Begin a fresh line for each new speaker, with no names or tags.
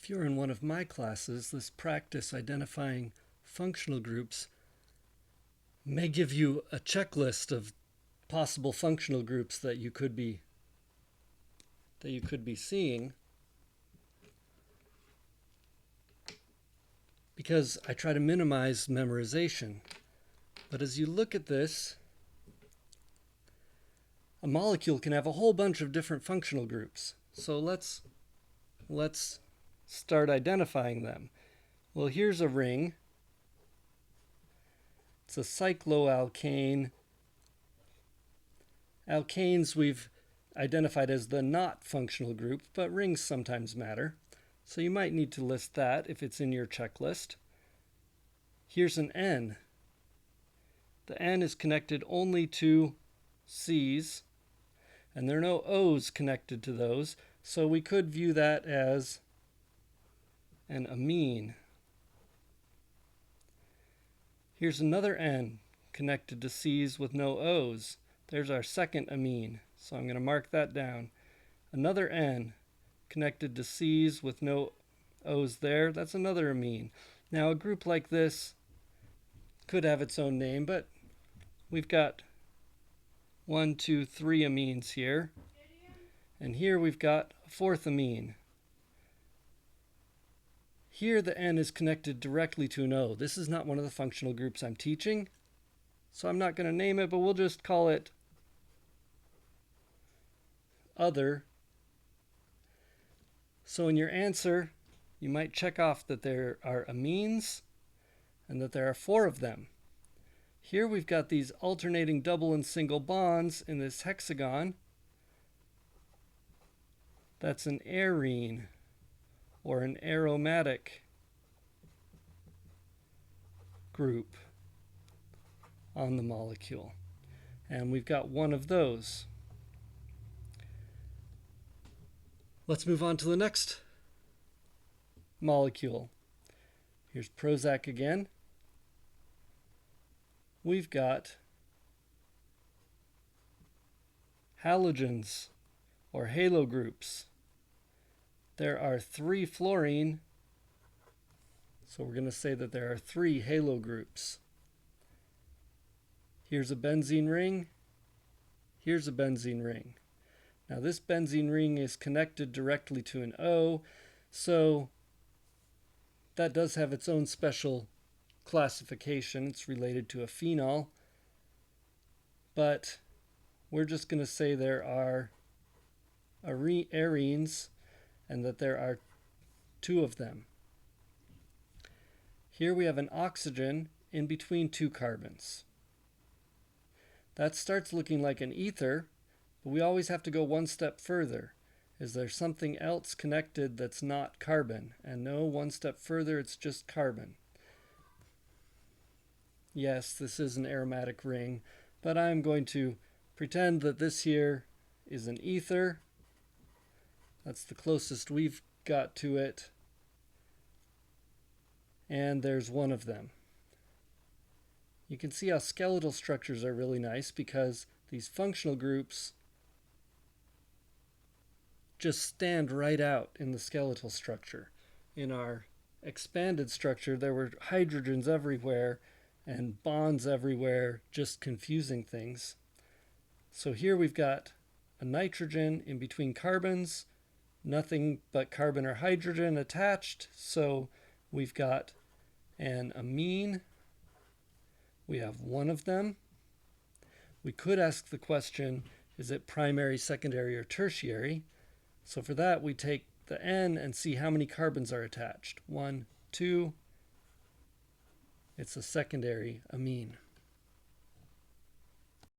If you're in one of my classes, this practice identifying functional groups may give you a checklist of possible functional groups that you could be seeing, because I try to minimize memorization. But as you look at this, a molecule can have a whole bunch of different functional groups. So let's start identifying them. Well, here's a ring. It's a cycloalkane. Alkanes we've identified as the not functional group, but rings sometimes matter. So you might need to list that if it's in your checklist. Here's an N. The N is connected only to C's, and there are no O's connected to those, so we could view that as an amine. Here's another N connected to C's with no O's. There's our second amine, so I'm going to mark that down. Another N connected to C's with no O's there. That's another amine. Now a group like this could have its own name, but we've got 1, 2, 3 amines here. And here we've got a fourth amine. Here the N is connected directly to an O. This is not one of the functional groups I'm teaching, so I'm not going to name it, but we'll just call it other. So in your answer, you might check off that there are amines and that there are 4 of them. Here we've got these alternating double and single bonds in this hexagon. That's an arene, or an aromatic group on the molecule. And we've got one of those. Let's move on to the next molecule. Here's Prozac again. We've got halogens, or halo groups. There are 3 fluorine, so we're going to say that there are 3 halo groups. Here's a benzene ring. Here's a benzene ring. Now this benzene ring is connected directly to an O, so that does have its own special classification. It's related to a phenol, but we're just going to say there are arenes and that there are 2 of them. Here we have an oxygen in between 2 carbons. That starts looking like an ether, but we always have to go one step further. Is there something else connected that's not carbon? And no, one step further, it's just carbon. Yes, this is an aromatic ring, but I'm going to pretend that this here is an ether. That's the closest we've got to it. And there's one of them. You can see how skeletal structures are really nice because these functional groups just stand right out in the skeletal structure. In our expanded structure, there were hydrogens everywhere and bonds everywhere, just confusing things. So here we've got a nitrogen in between carbons, nothing but carbon or hydrogen attached, so we've got an amine. We have one of them. We could ask the question, is it primary, secondary, or tertiary? So for that, we take the N and see how many carbons are attached. 1, 2. It's a secondary amine.